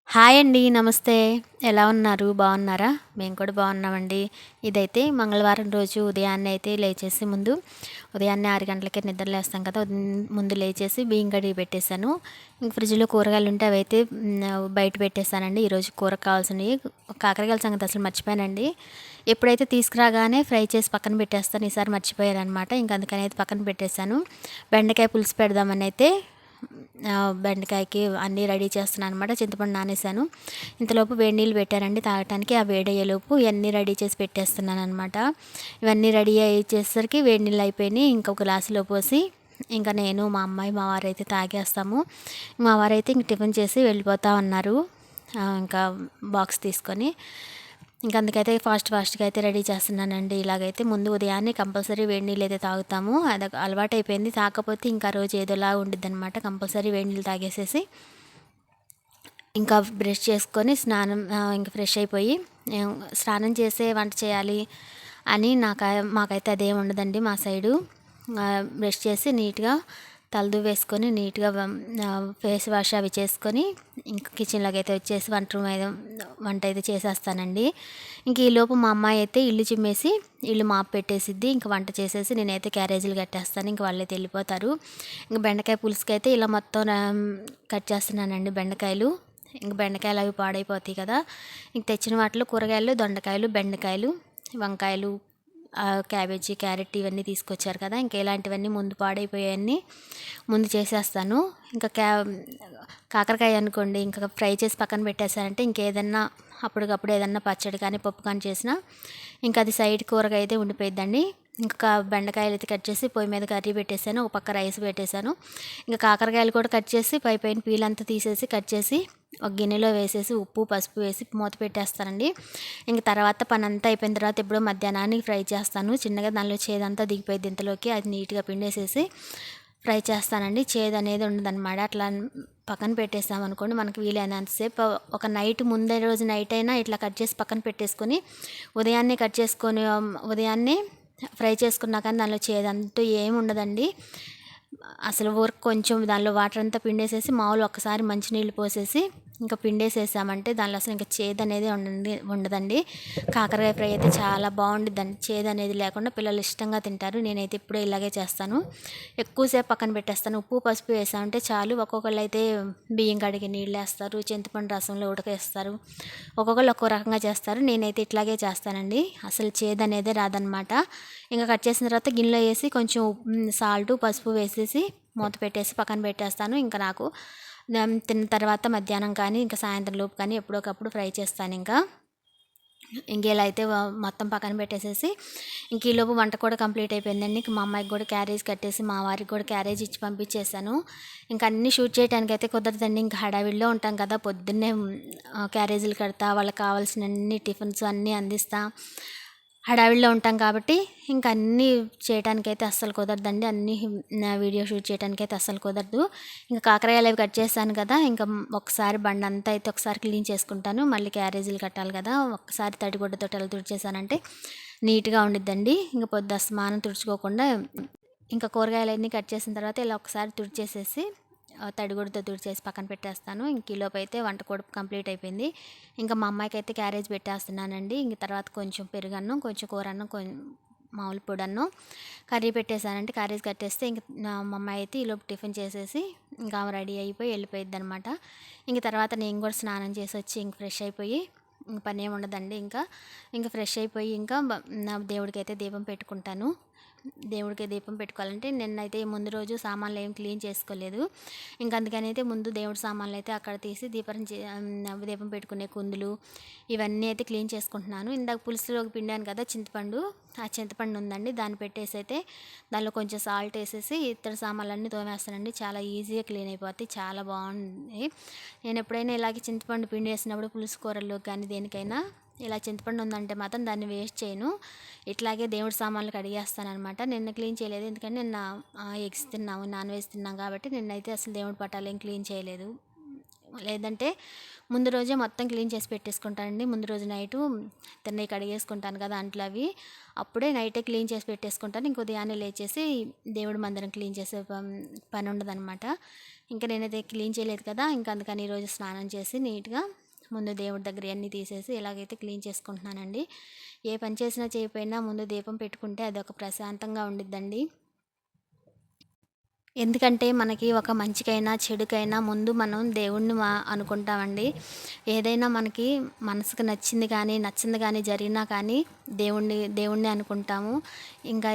Hi అండి. నమస్తే. ఎలా ఉన్నారు? బాగున్నారా? మేము కూడా బాగున్నామండి. ఇదైతే మంగళవారం రోజు ఉదయాన్నే అయితే లేచేసి ఉదయాన్నే 6 గంటలకే నిద్ర లేస్తాం కదా! ముందు లేచేసి బియ్యం కడిగి పెట్టేశాను. ఇంక ఫ్రిడ్జ్‌లో కూరగాయలు ఉంటే అవైతే బయట పెట్టేశానండి. ఈరోజు కూరకు కావాల్సినవి కాకరకాయల సంగతి అసలు మర్చిపోయానండి. ఎప్పుడైతే తీసుకురాగానే ఫ్రై చేసి పక్కన పెట్టేస్తాను. ఈసారి మర్చిపోయాననమాట. ఇంక అందుకని అయితే పక్కన పెట్టేశాను. బెండకాయ పులుసు పెడదామని అయితే బెండకాయకి అన్నీ రెడీ చేస్తున్నాను అనమాట. చింతపండు నానేసాను. ఇంతలోపు వేడి నీళ్ళు పెట్టానండి తాగటానికి. ఆ వేడయ్యేలోపు ఇవన్నీ రెడీ చేసి పెట్టేస్తున్నాను అనమాట. ఇవన్నీ రెడీ అయ్యేసరికి వేడి నీళ్ళు అయిపోయినాయి. ఇంకొక గ్లాసులో పోసి ఇంకా నేను మా అమ్మాయి మా వారైతే తాగేస్తాము. మా వారైతే ఇంక టిఫిన్ చేసి వెళ్ళిపోతా ఉన్నారు. ఇంకా బాక్స్ తీసుకొని ఇంకా అందుకైతే ఫాస్ట్గా అయితే రెడీ చేస్తున్నానండి. ఇలాగైతే ముందు ఉదయాన్నే కంపల్సరీ వేడి నీళ్ళు అయితే తాగుతాము. అది అలవాటు అయిపోయింది. తాకపోతే ఇంకా రోజు ఏదోలా ఉండిద్ది అనమాట. కంపల్సరీ వేడి నీళ్ళు తాగేసేసి ఇంకా బ్రష్ చేసుకొని ఇంకా ఫ్రెష్ అయిపోయి స్నానం చేసే వంట చేయాలి అని మాకైతే అదేం ఉండదండి. మా సైడు బ్రష్ చేసి నీట్గా తలదువ్వేసుకొని నీట్గా ఫేస్ వాష్ అవి చేసుకొని ఇంకా కిచెన్లోకి అయితే వచ్చేసి వంట అయితే చేసేస్తానండి. ఇంక ఈలోపు మా అమ్మాయి అయితే ఇల్లు చిమ్మేసి ఇల్లు మాపు పెట్టేసిద్ది. ఇంక వంట చేసేసి నేనైతే క్యారేజీలు కట్టేస్తాను. ఇంక వాళ్ళైతే వెళ్ళిపోతారు. ఇంక బెండకాయ పులుసుకి అయితే ఇలా మొత్తం కట్ చేస్తున్నానండి బెండకాయలు. ఇంక బెండకాయలు అవి పాడైపోతాయి కదా! ఇంక తెచ్చిన వాటిలో కూరగాయలు దొండకాయలు, బెండకాయలు, వంకాయలు, క్యాబేజీ, క్యారెట్ ఇవన్నీ తీసుకొచ్చారు కదా! ఇంకా ఇలాంటివన్నీ ముందు పాడైపోయాయన్నీ ముందు చేసేస్తాను. ఇంకా కాకరకాయ అనుకోండి ఇంకా ఫ్రై చేసి పక్కన పెట్టేసానంటే ఇంకేదన్నా అప్పటికప్పుడు ఏదన్నా పచ్చడి కానీ పప్పు కానీ చేసినా ఇంకా అది సైడ్ కూరగా అయితే ఉండిపోయిద్దండి. ఇంకా బెండకాయలు అయితే కట్ చేసి పొయ్యి మీద కర్రీ పెట్టేశాను. ఒక పక్క రైస్ పెట్టేశాను. ఇంకా కాకరకాయలు కూడా కట్ చేసి పైన పీల్ అంతా తీసేసి కట్ చేసి ఒక గిన్నెలో వేసేసి ఉప్పు పసుపు వేసి మూత పెట్టేస్తానండి. ఇంక తర్వాత పని అంతా అయిపోయిన తర్వాత ఎప్పుడో మధ్యాహ్నానికి ఫ్రై చేస్తాను. చిన్నగా దానిలో చేదంతా దిగిపోయింది ఇంతలోకి అది నీట్గా పిండేసేసి ఫ్రై చేస్తానండి. చేదు అనేది ఉండదన్నమాట. అట్లా పక్కన పెట్టేసామనుకోండి మనకి వీలైనంతసేపు ఒక నైట్ ముందే రోజు నైట్ అయినా ఇట్లా కట్ చేసి పక్కన పెట్టేసుకొని ఉదయాన్నే కట్ చేసుకొని ఉదయాన్నే ఫ్రై చేసుకున్నా కానీ దానిలో చేదంటూ ఏమి ఉండదండి. అసలు ఊరికి కొంచెం దానిలో వాటర్ అంతా పిండేసేసి మామూలు ఒక్కసారి మంచినీళ్ళు పోసేసి ఇంకా పిండేసేసామంటే దానిలో అసలు ఇంకా చేదు అనేది ఉండదండి. కాకరకాయ ఫ్రై అయితే చాలా బాగుండిద్దండి. చేదు అనేది లేకుండా పిల్లలు ఇష్టంగా తింటారు. నేనైతే ఇప్పుడే ఇలాగే చేస్తాను. ఎక్కువసేపు పక్కన పెట్టేస్తాను. ఉప్పు పసుపు వేసామంటే చాలు. ఒక్కొక్కళ్ళు అయితే బియ్యం కడిగి నీళ్ళు వేస్తారు, చింతపండు రసంలో ఉడకేస్తారు, ఒక్కొక్కళ్ళు ఒక్కో రకంగా చేస్తారు. నేనైతే ఇట్లాగే చేస్తానండి. అసలు చేదు అనేది రాదనమాట. ఇంకా కట్ చేసిన తర్వాత గిన్నెలో వేసి కొంచెం సాల్ట్ పసుపు వేసేసి మూత పెట్టేసి పక్కన పెట్టేస్తాను. ఇంకా నాకు తిన్న తర్వాత మధ్యాహ్నం కానీ ఇంకా సాయంత్రం లోపు కానీ ఎప్పుడోకప్పుడు ఫ్రై చేస్తాను. ఇంకేలా అయితే మొత్తం పక్కన పెట్టేసేసి ఇంక ఈలోపు వంట కూడా కంప్లీట్ అయిపోయిందండి. ఇంక మా అమ్మాయికి కూడా క్యారేజ్ కట్టేసి మా వారికి కూడా క్యారేజ్ ఇచ్చి పంపించేశాను. ఇంకా అన్నీ షూట్ చేయడానికి అయితే కుదరదండి. ఇంకా హడావిడిలో ఉంటాం కదా! పొద్దున్నే క్యారేజీలు కడతా వాళ్ళకి కావాల్సిన అన్ని టిఫిన్స్ అన్నీ అందిస్తా హడావిడిలో ఉంటాం కాబట్టి ఇంకా అన్నీ చేయడానికైతే అస్సలు కుదరదండి. అన్నీ వీడియో షూట్ చేయడానికైతే అస్సలు కుదరదు. ఇంకా కాకరకాయలు అవి కట్ చేశాను కదా! ఇంకా ఒకసారి బండంతా అయితే ఒకసారి క్లీన్ చేసుకుంటాను. మళ్ళీ క్యారేజీలు కట్టాలి కదా! ఒక్కసారి తడిగుడ్డతో అలా తుడిచేసానంటే నీట్గా ఉండిద్దండి. ఇంకా పొద్దస్తమానం తుడుచుకోకుండా ఇంకా కూరగాయలన్నీ కట్ చేసిన తర్వాత ఇలా ఒకసారి తుడిచేసేసి తడిగుడ్డతో తుడిచేసి పక్కన పెట్టేస్తాను. ఇంక ఈలోపు అయితే వంట కూడా కంప్లీట్ అయిపోయింది. ఇంకా మా అమ్మాయికి అయితే క్యారేజ్ పెట్టేస్తున్నానండి. ఇంక తర్వాత కొంచెం పెరుగన్నం, కొంచెం కూరన్నం, మామూలు పొడన్నం కర్రీ పెట్టేశానంటే క్యారేజ్ కట్టేస్తే ఇంక మా అమ్మాయి అయితే ఈలోపు టిఫిన్ చేసేసి ఇంకా రెడీ అయిపోయి వెళ్ళిపోయిద్ది అనమాట. ఇంక తర్వాత నేను కూడా స్నానం చేసి వచ్చి ఇంక ఫ్రెష్ అయిపోయి ఇంక పని ఏమి ఉండదండి. ఇంకా ఫ్రెష్ అయిపోయి ఇంకా నా దేవుడికి అయితే దీపం పెట్టుకుంటాను. దేవుడికి దీపం పెట్టుకోవాలంటే నిన్నైతే ముందు రోజు సామాన్లు ఏం క్లీన్ చేసుకోలేదు. ఇంక అందుకని అయితే ముందు దేవుడి సామాన్లు అయితే అక్కడ తీసి దీపం పెట్టుకునే కుందులు ఇవన్నీ అయితే క్లీన్ చేసుకుంటున్నాను. ఇందాక పులుసులోకి పిండాను కదా చింతపండు, ఆ చింతపండు ఉందండి. దాన్ని పెట్టేసి అయితే దానిలో కొంచెం సాల్ట్ వేసేసి ఇతర సామాన్లన్నీ తోమేస్తానండి. చాలా ఈజీగా క్లీన్ అయిపోతాయి. చాలా బాగుంది. నేను ఎప్పుడైనా ఇలాగే చింతపండు పిండి వేసినప్పుడు పులుసు కూరల్లో కానీ దేనికైనా ఇలా చింతపండు ఉందంటే మాత్రం దాన్ని వేస్ట్ చేయను. ఇట్లాగే దేవుడి సామాన్లు కడిగేస్తానమాట. నిన్న క్లీన్ చేయలేదు ఎందుకంటే నిన్న ఎగ్స్ తిన్నాము, నాన్ వెజ్ తిన్నాం కాబట్టి నిన్నైతే అసలు దేవుడి పటాలు ఏం క్లీన్ చేయలేదు. లేదంటే ముందు రోజే మొత్తం క్లీన్ చేసి పెట్టేసుకుంటానండి. ముందు రోజు నైటు తిన్నయి కడిగేసుకుంటాను కదా అంట్లు అవి. అప్పుడే నైటే క్లీన్ చేసి పెట్టేసుకుంటాను. ఇంక ఉదయాన్నే లేచేసి దేవుడి మందిరం క్లీన్ చేసే పని ఉండదనమాట. ఇంకా నేనైతే క్లీన్ చేయలేదు కదా, ఇంకా అందుకని ఈరోజు స్నానం చేసి నీట్గా ముందు దేవుడి దగ్గర అన్నీ తీసేసి ఇలాగైతే క్లీన్ చేసుకుంటున్నానండి. ఏ పని చేసినా చేయకపోయినా ముందు దీపం పెట్టుకుంటే అదొక ప్రశాంతంగా ఉండిద్దండి. ఎందుకంటే మనకి ఒక మంచికైనా చెడుకైనా ముందు మనం దేవుణ్ణి అనుకుంటామండి. ఏదైనా మనకి మనసుకు నచ్చింది కానీ నచ్చింది కానీ జరిగినా కానీ దేవుణ్ణి అనుకుంటాము. ఇంకా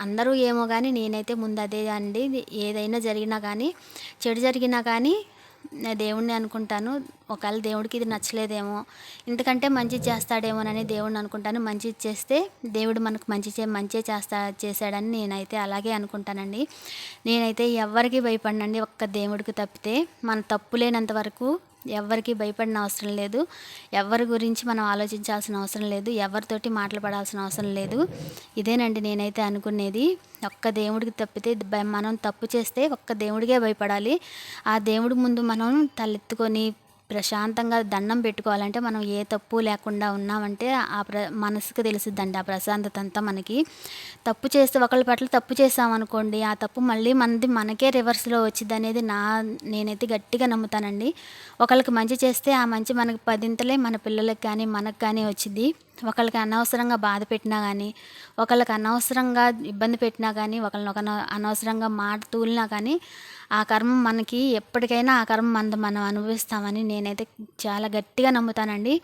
అందరూ ఏమో కానీ నేనైతే ముందు అదే అండి. ఏదైనా జరిగినా కానీ చెడు జరిగినా కానీ దేవుణ్ణి అనుకుంటాను. ఒకవేళ దేవుడికి ఇది నచ్చలేదేమో, ఎందుకంటే మంచి చేస్తాడేమోనని దేవుడిని అనుకుంటాను. మంచి చేస్తే దేవుడు మనకు మంచి చేశాడని నేనైతే అలాగే అనుకుంటానండి. నేనైతే ఎవ్వరికి భయపడనండి, ఒక్క దేవుడికి తప్పితే. మన తప్పు లేనంత వరకు ఎవ్వరికి భయపడిన అవసరం లేదు. ఎవరి గురించి మనం ఆలోచించాల్సిన అవసరం లేదు. ఎవరితోటి మాటలు పడాల్సిన అవసరం లేదు. ఇదేనండి నేనైతే అనుకునేది. ఒక్క దేవుడికి తప్పితే మనం తప్పు చేస్తే ఒక్క దేవుడికే భయపడాలి. ఆ దేవుడి ముందు మనం తలెత్తుకొని ప్రశాంతంగా దండం పెట్టుకోవాలంటే మనం ఏ తప్పు లేకుండా ఉన్నామంటే మనసుకు తెలిసిద్దండి ఆ ప్రశాంతత అంతా మనకి. తప్పు చేస్తే ఒకళ్ళ పట్ల తప్పు చేసామనుకోండి, ఆ తప్పు మళ్ళీ మనకే రివర్స్లో వచ్చింది అనేది నేనైతే గట్టిగా నమ్ముతానండి. ఒకళ్ళకి మంచి చేస్తే ఆ మంచి మనకి పదింతలే మన పిల్లలకి కానీ మనకు కానీ వచ్చింది. ఒకళ్ళకి అనవసరంగా బాధ పెట్టినా కానీ, ఒకళ్ళకి అనవసరంగా ఇబ్బంది పెట్టినా కానీ, ఒకళ్ళని అనవసరంగా మాట తూలినా కానీ ఆ కర్మ మనకి ఎప్పటికైనా ఆ కర్మ మనం అనుభవిస్తామని నేనైతే చాలా గట్టిగా నమ్ముతానండి.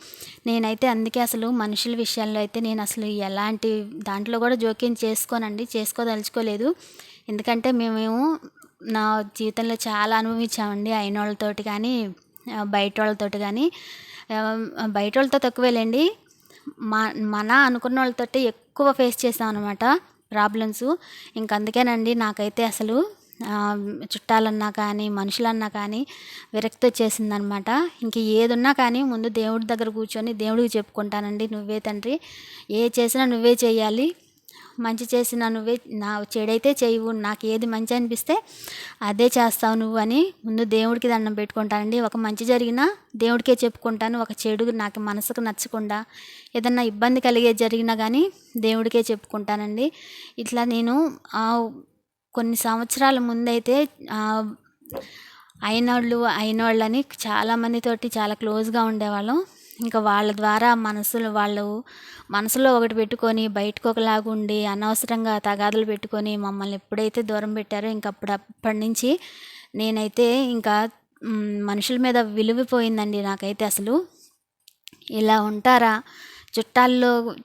నేనైతే అందుకే అసలు మనుషుల విషయాల్లో అయితే నేను అసలు ఎలాంటి దాంట్లో కూడా జోక్యం చేసుకోదలుచుకోలేదు. ఎందుకంటే మేము నా జీవితంలో చాలా అనుభవించామండి, అయినోళ్ళతోటి కానీ బయట వాళ్ళతోటి కానీ. బయట వాళ్ళతో తక్కువేలేండి, మన అనుకున్న వాళ్ళతోటి ఎక్కువ ఫేస్ చేసాం అనమాట ప్రాబ్లమ్స్. ఇంక అందుకేనండి నాకైతే అసలు చుట్టాలన్నా కానీ మనుషులన్నా కానీ విరక్తి వచ్చేసిందనమాట. ఇంక ఏదున్నా కానీ ముందు దేవుడి దగ్గర కూర్చొని దేవుడికి చెప్పుకుంటానండి, నువ్వే తండ్రి, ఏ చేసినా నువ్వే చేయాలి, మంచి చేసినా నువ్వే, నా చెడైతే చేయవు, నాకు ఏది మంచి అనిపిస్తే అదే చేస్తావు నువ్వు అని ముందు దేవుడికి దండం పెట్టుకుంటానండి. ఒక మంచి జరిగినా దేవుడికే చెప్పుకుంటాను. ఒక చెడు నాకు మనసుకు నచ్చకుండా ఏదన్నా ఇబ్బంది కలిగే జరిగినా కానీ దేవుడికే చెప్పుకుంటానండి. ఇట్లా నేను కొన్ని సంవత్సరాల ముందైతే అయినోళ్ళని చాలామందితోటి చాలా క్లోజ్గా ఉండేవాళ్ళం. ఇంకా వాళ్ళ ద్వారా వాళ్ళు మనసులో ఒకటి పెట్టుకొని బయటకు ఒకలాగా ఉండి అనవసరంగా తగాదులు పెట్టుకొని మమ్మల్ని ఎప్పుడైతే దూరం పెట్టారో ఇంక అప్పటి నుంచి నేనైతే ఇంకా మనుషుల మీద విలువపోయిందండి నాకైతే. అసలు ఇలా ఉంటారా,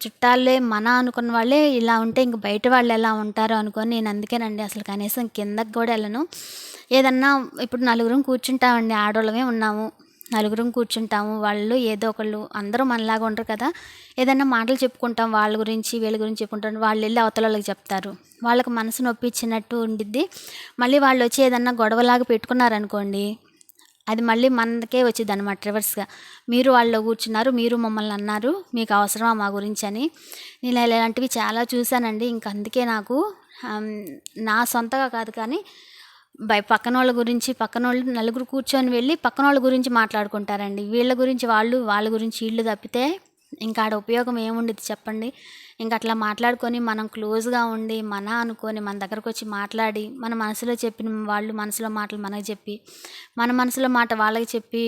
చుట్టాలే మన అనుకున్న వాళ్ళే ఇలా ఉంటే ఇంక బయట వాళ్ళు ఎలా ఉంటారో అనుకొని నేను అందుకేనండి అసలు కనీసం కిందకి కూడా వెళ్ళను. ఏదన్నా ఇప్పుడు నలుగురం కూర్చుంటామండి, ఆడవాళ్ళమే ఉన్నాము, నలుగురం కూర్చుంటాము, వాళ్ళు ఏదో ఒకళ్ళు అందరూ మనలాగా ఉండరు కదా. ఏదన్నా మాటలు చెప్పుకుంటాం, వాళ్ళ గురించి వీళ్ళ గురించి చెప్పుకుంటాం, వాళ్ళు వెళ్ళి అవతల వాళ్ళకి చెప్తారు, వాళ్ళకి మనసు నొప్పించినట్టు ఉండిద్ది. మళ్ళీ వాళ్ళు వచ్చి ఏదన్నా గొడవలాగా పెట్టుకున్నారనుకోండి, అది మళ్ళీ మనకే వచ్చింది అనమాట రివర్స్గా. మీరు వాళ్ళలో కూర్చున్నారు, మీరు మమ్మల్ని అన్నారు, మీకు అవసరమా మా గురించి అని. నేను ఇలాంటివి చాలా చూశానండి. ఇంక అందుకే నాకు నా సొంతగా కాదు కానీ పక్కన వాళ్ళ గురించి నలుగురు కూర్చొని వెళ్ళి పక్కన వాళ్ళ గురించి మాట్లాడుకుంటారండి. వీళ్ళ గురించి వాళ్ళ గురించి వీళ్ళు తప్పితే ఇంకా ఆడ ఉపయోగం ఏముండిద్ది చెప్పండి. ఇంకా అట్లా మాట్లాడుకొని మనం క్లోజ్గా ఉండి అనుకొని మన దగ్గరకు వచ్చి మాట్లాడి మన మనసులో చెప్పిన వాళ్ళు మనసులో మాటలు మనకు చెప్పి మన మనసులో మాట వాళ్ళకి చెప్పి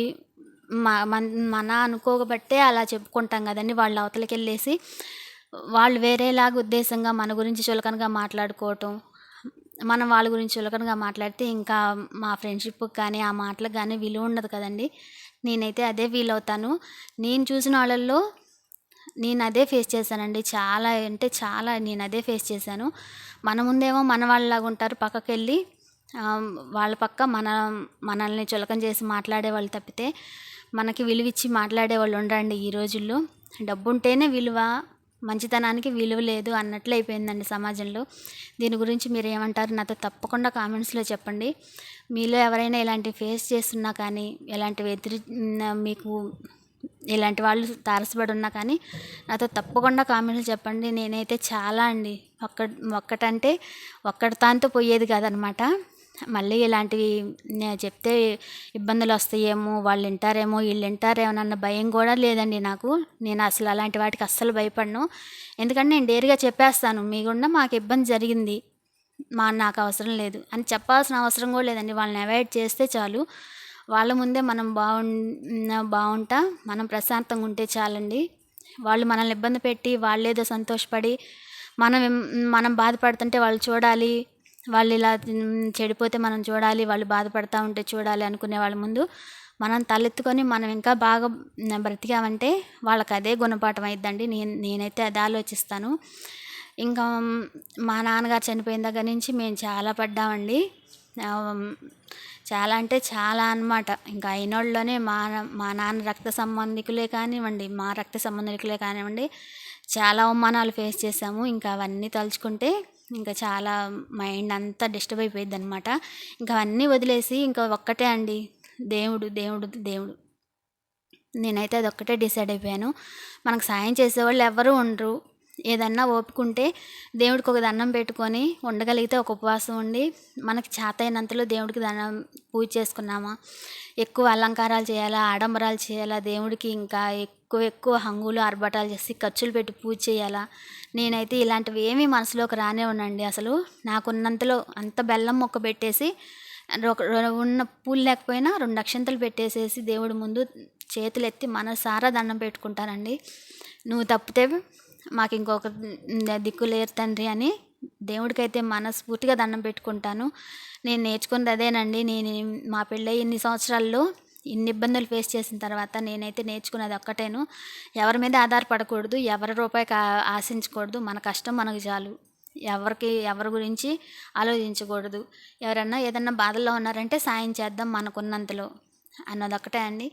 మన అనుకోబట్టే అలా చెప్పుకుంటాం కదండి. వాళ్ళు అవతలకి వెళ్ళేసి వాళ్ళు వేరేలాగా ఉద్దేశంగా మన గురించి చులకనగా మాట్లాడుకోవటం, మనం వాళ్ళ గురించి చులకనగా మాట్లాడితే ఇంకా మా ఫ్రెండ్షిప్కి కానీ ఆ మాటలకు కానీ విలువ ఉండదు కదండి. నేనైతే అదే ఫీల్ అవుతాను. నేను చూసిన వాళ్ళల్లో నేను అదే ఫేస్ చేశానండి. చాలా అంటే చాలా నేను అదే ఫేస్ చేశాను. మన ముందేమో మన వాళ్ళలాగా ఉంటారు, పక్కకి వెళ్ళి వాళ్ళ పక్క మనల్ని చులకన చేసి మాట్లాడేవాళ్ళు తప్పితే మనకి విలువ ఇచ్చి మాట్లాడేవాళ్ళు ఉండరండి ఈ రోజుల్లో. డబ్బు ఉంటేనే విలువ, మంచితనానికి విలువ లేదు అన్నట్లు అయిపోయిందండి సమాజంలో. దీని గురించి మీరు ఏమంటారు నాతో తప్పకుండా కామెంట్స్లో చెప్పండి. మీలో ఎవరైనా ఇలాంటి ఫేస్ చేస్తున్నా కానీ మీకు ఇలాంటి వాళ్ళు తారసపడి ఉన్నా కానీ నాతో తప్పకుండా కామెంట్లు చెప్పండి. నేనైతే చాలా అండి ఒక్కటంటే ఒక్కడితాంతో పోయేది కాదనమాట. మళ్ళీ ఇలాంటివి నేను చెప్తే ఇబ్బందులు వస్తాయేమో, వాళ్ళు వింటారేమో, వీళ్ళు వింటారేమోనన్న భయం కూడా లేదండి నాకు. నేను అసలు అలాంటి వాటికి అస్సలు భయపడను. ఎందుకంటే నేను డేర్గా చెప్పేస్తాను, మీ గుండా మాకు ఇబ్బంది జరిగింది, నాకు అవసరం లేదు అని చెప్పాల్సిన అవసరం కూడా లేదండి. వాళ్ళని అవాయిడ్ చేస్తే చాలు. వాళ్ళ ముందే మనం బాగుంటా మనం ప్రశాంతంగా ఉంటే చాలండి. వాళ్ళు మనల్ని ఇబ్బంది పెట్టి వాళ్ళేదో సంతోషపడి మనం బాధపడుతుంటే వాళ్ళు చూడాలి, వాళ్ళు ఇలా చెడిపోతే మనం చూడాలి, వాళ్ళు బాధపడతా ఉంటే చూడాలి అనుకునే వాళ్ళ ముందు మనం తలెత్తుకొని మనం ఇంకా బాగా బ్రతికామంటే వాళ్ళకి అదే గుణపాఠం అయిద్దండి. నేనైతే అది ఆలోచిస్తాను. ఇంకా మా నాన్నగారు చనిపోయిన దగ్గర నుంచి మేము చాలా పడ్డామండి. చాలా అంటే చాలా అనమాట. ఇంకా అయినోళ్ళలోనే మా నాన్న రక్త సంబంధికులే కానివ్వండి, మా రక్త సంబంధికులే కానివ్వండి, చాలా అవమానాలు ఫేస్ చేసాము. ఇంకా అవన్నీ తలుచుకుంటే ఇంకా చాలా మైండ్ అంతా డిస్టర్బ్ అయిపోయింది అనమాట. ఇంకా అవన్నీ వదిలేసి ఇంకా ఒక్కటే అండి, దేవుడు దేవుడు దేవుడు. నేనైతే అది ఒక్కటే డిసైడ్ అయిపోయాను. మనకు సాయం చేసేవాళ్ళు ఎవరు ఉండరు. ఏదన్నా ఓపుకుంటే దేవుడికి ఒక దండం పెట్టుకొని ఉండగలిగితే ఒక ఉపవాసం ఉండి మనకి చేతైనంతలో దేవుడికి పూజ చేసుకున్నామా, ఎక్కువ అలంకారాలు చేయాలా, ఆడంబరాలు చేయాలా, దేవుడికి ఇంకా ఎక్కువ హంగులు ఆర్భటాలు చేసి ఖర్చులు పెట్టి పూజ చేయాలా, నేనైతే ఇలాంటివి ఏమీ మనసులోకి రానివ్వనండి. అసలు నాకున్నంతలో అంత బెల్లం మొక్క పెట్టేసి ఉన్న పూలు లేకపోయినా 2 అక్షంతలు పెట్టేసేసి దేవుడి ముందు చేతులు ఎత్తి మనసారా దండం పెట్టుకుంటానండి. నువ్వు తప్పితే మాకు ఇంకొక దిక్కు లేరు తండ్రి అని దేవుడికైతే మనస్ఫూర్తిగా దండం పెట్టుకుంటాను. నేను నేర్చుకున్నది అదేనండి. మా పెళ్ళై ఇన్ని సంవత్సరాల్లో ఇన్ని ఇబ్బందులు ఫేస్ చేసిన తర్వాత నేనైతే నేర్చుకున్నది ఒక్కటేను, ఎవరి మీద ఆధారపడకూడదు, ఎవరి రూపాయికి ఆశించకూడదు, మన కష్టం మనకు చాలు, ఎవరి గురించి ఆలోచించకూడదు. ఎవరన్నా ఏదన్నా బాధల్లో ఉన్నారంటే సాయం చేద్దాం మనకున్నంతలో అన్నదొక్కటే అండి.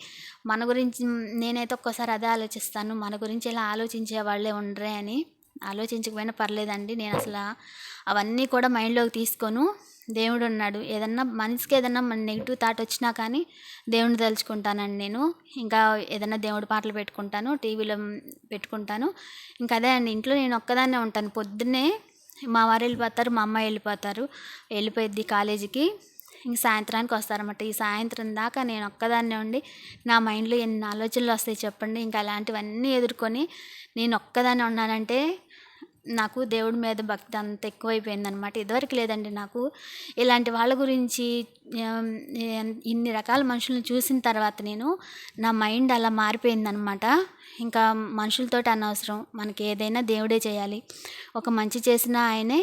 మన గురించి నేనైతే ఒక్కోసారి అదే ఆలోచిస్తాను, మన గురించి ఇలా ఆలోచించే వాళ్ళే ఉండరే అని. ఆలోచించకపోయినా పర్లేదండి, నేను అసలు అవన్నీ కూడా మైండ్లోకి తీసుకోను. దేవుడు ఉన్నాడు, ఏదన్నా మనిషికి ఏదన్నా నెగిటివ్ థాట్ వచ్చినా కానీ దేవుడిని తలుచుకుంటానండి నేను. ఇంకా ఏదన్నా దేవుడి పాటలు పెట్టుకుంటాను, టీవీలో పెట్టుకుంటాను. ఇంకా అదే అండి, ఇంట్లో నేను ఒక్కదాన్నే ఉంటాను. పొద్దున్నే మా వారు వెళ్ళిపోతారు, మా అమ్మాయి వెళ్ళిపోయిద్ది కాలేజీకి. ఇంక సాయంత్రానికి వస్తారన్నమాట. ఈ సాయంత్రం దాకా నేను ఒక్కదాన్నే ఉండి నా మైండ్లో ఎన్ని ఆలోచనలు వస్తాయి చెప్పండి. ఇంకా అలాంటివన్నీ ఎదుర్కొని నేను ఒక్కదాన్నే ఉన్నానంటే నాకు దేవుడి మీద భక్తి అంత ఎక్కువైపోయిందనమాట. ఇదివరకు లేదండి నాకు. ఇలాంటి వాళ్ళ గురించి ఇన్ని రకాల మనుషులను చూసిన తర్వాత నా మైండ్ అలా మారిపోయిందనమాట. ఇంకా మనుషులతోటి అనవసరం, మనకి ఏదైనా దేవుడే చేయాలి. ఒక మంచి చేసినా ఆయనే.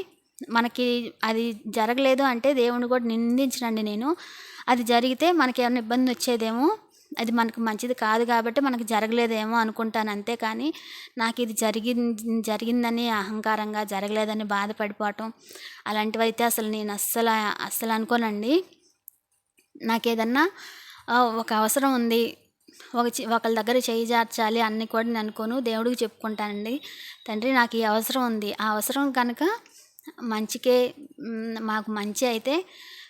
మనకి అది జరగలేదు అంటే దేవుని కూడా నిందించనండి నేను. అది జరిగితే మనకి ఏమైనా ఇబ్బంది వచ్చేదేమో, అది మనకు మంచిది కాదు కాబట్టి మనకు జరగలేదేమో అనుకుంటాను అంతే. కానీ నాకు ఇది జరిగిందని అహంకారంగా, జరగలేదని బాధపడిపోవటం అలాంటివైతే అసలు నేను అస్సలు అనుకోనండి. నాకేదన్నా ఒక అవసరం ఉంది, ఒకళ్ళ దగ్గర చేయి జార్చాలి అన్ని కూడా నేను అనుకోను. దేవుడికి చెప్పుకుంటానండి, తండ్రి నాకు ఈ అవసరం ఉంది, ఆ అవసరం కనుక మంచికే, మాకు మంచి అయితే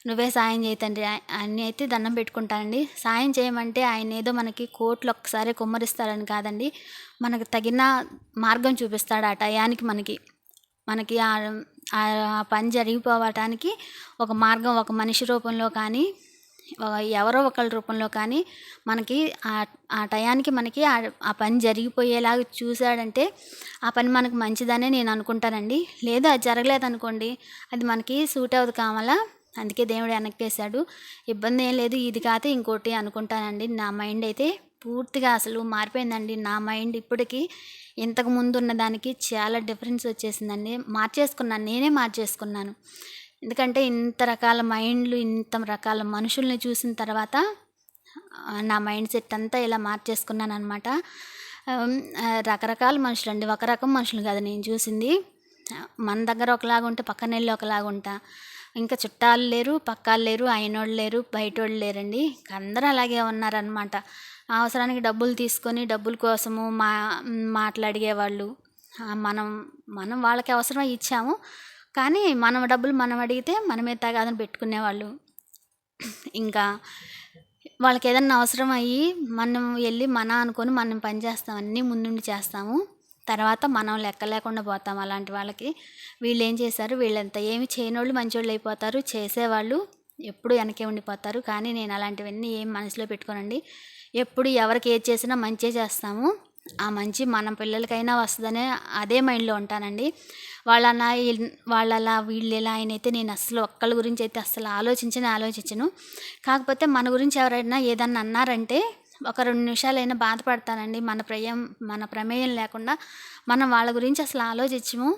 నువ్వే సాయం చేయి తండ్రి అని అయితే దండం పెట్టుకుంటానండి. సాయం చేయమంటే ఆయన ఏదో మనకి కోట్లు ఒక్కసారి కుమ్మరిస్తారని కాదండి, మనకు తగిన మార్గం చూపిస్తాడు ఆ టయానికి. మనకి ఆ పని జరిగిపోవటానికి ఒక మార్గం, ఒక మనిషి రూపంలో కానీ ఎవరో ఒకళ్ళ రూపంలో కానీ మనకి ఆ టయానికి మనకి ఆ పని జరిగిపోయేలాగా చూశాడంటే ఆ పని మనకు మంచిదనే నేను అనుకుంటానండి. లేదు అది జరగలేదనుకోండి, అది మనకి సూట్ అవ్వదు కావాలా, అందుకే దేవుడు వెనక్కేశాడు, ఇబ్బంది ఏం లేదు, ఇది కాదు ఇంకోటి అనుకుంటానండి. నా మైండ్ అయితే పూర్తిగా అసలు మారిపోయిందండి. నా మైండ్ ఇప్పటికీ ఇంతకు ముందు ఉన్న దానికి చాలా డిఫరెన్స్ వచ్చేసిందండి. నేనే మార్చేసుకున్నాను. ఎందుకంటే ఇంత రకాల మైండ్లు, ఇంత రకాల మనుషుల్ని చూసిన తర్వాత నా మైండ్ సెట్ అంతా ఇలా మార్చేసుకున్నాను అనమాట. రకరకాల మనుషులండి, ఒక రకం మనుషులు కాదు నేను చూసింది. మన దగ్గర ఒకలాగా ఉంటే పక్కన వెళ్ళి ఒకలాగా ఉంటా. ఇంకా చుట్టాలు లేరు, పక్కాలు లేరు, అయినోళ్ళు లేరు, బయటోళ్ళు లేరండి. అందరూ అలాగే ఉన్నారనమాట. అవసరానికి డబ్బులు తీసుకొని డబ్బుల కోసము మాట్లాడిగేవాళ్ళు. మనం వాళ్ళకి అవసరం ఇచ్చాము, కానీ మనం డబ్బులు మనం అడిగితే మనమే తగాదని పెట్టుకునేవాళ్ళు. ఇంకా వాళ్ళకి ఏదన్నా అవసరం అయ్యి మనం వెళ్ళి అనుకొని మనం పని చేస్తాం, అన్నీ ముందుండి చేస్తాము, తర్వాత మనం లెక్క లేకుండా పోతాం అలాంటి వాళ్ళకి. వీళ్ళు ఏం చేశారు, వీళ్ళంతా ఏమి చేయనోళ్ళు మంచోళ్ళు అయిపోతారు, చేసేవాళ్ళు ఎప్పుడు వెనకే ఉండిపోతారు. కానీ నేను అలాంటివన్నీ ఏం మనసులో పెట్టుకోనండి. ఎప్పుడు ఎవరికి ఏది చేసినా మంచే చేస్తాము. ఆ మంచి మన పిల్లలకైనా వస్తుందనే అదే మైండ్లో ఉంటానండి. వాళ్ళలా వీళ్ళెలా అయినైతే నేను అస్సలు ఒక్కళ్ళ గురించి అయితే అస్సలు ఆలోచించను. కాకపోతే మన గురించి ఎవరైనా ఏదన్నా అన్నారంటే ఒక 2 నిమిషాలైనా బాధపడతానండి. మన ప్రమేయం లేకుండా మనం వాళ్ళ గురించి అసలు ఆలోచించము.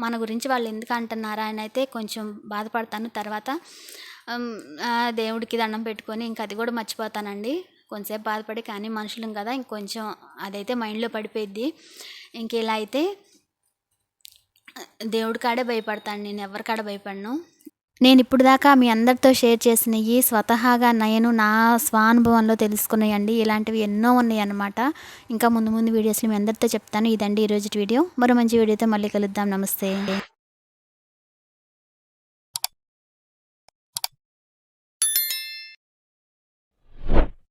మన గురించి వాళ్ళు ఎందుకు అంటున్నారా అని అయితే కొంచెం బాధపడతాను. తర్వాత దేవుడికి దండం పెట్టుకొని ఇంక అది కూడా మర్చిపోతానండి. కొంచెంసేపు బాధపడి, కానీ మనుషులం కదా, ఇంకొంచెం అదైతే మైండ్లో పడిపోయిద్ది. ఇంక ఇలా అయితే దేవుడి కాడే భయపడతాను, నేను ఎవరి కాడ భయపడను. నేను ఇప్పుడు దాకా మీ అందరితో షేర్ చేసినవి స్వతహాగా నేను నా స్వానుభవంలో తెలుసుకున్నాయండి. ఇలాంటివి ఎన్నో ఉన్నాయి అన్నమాట. ఇంకా ముందు వీడియోస్లో మీ అందరితో చెప్తాను. ఇదండి ఈరోజు వీడియో. మరో మంచి వీడియోతో మళ్ళీ కలుద్దాం. నమస్తే.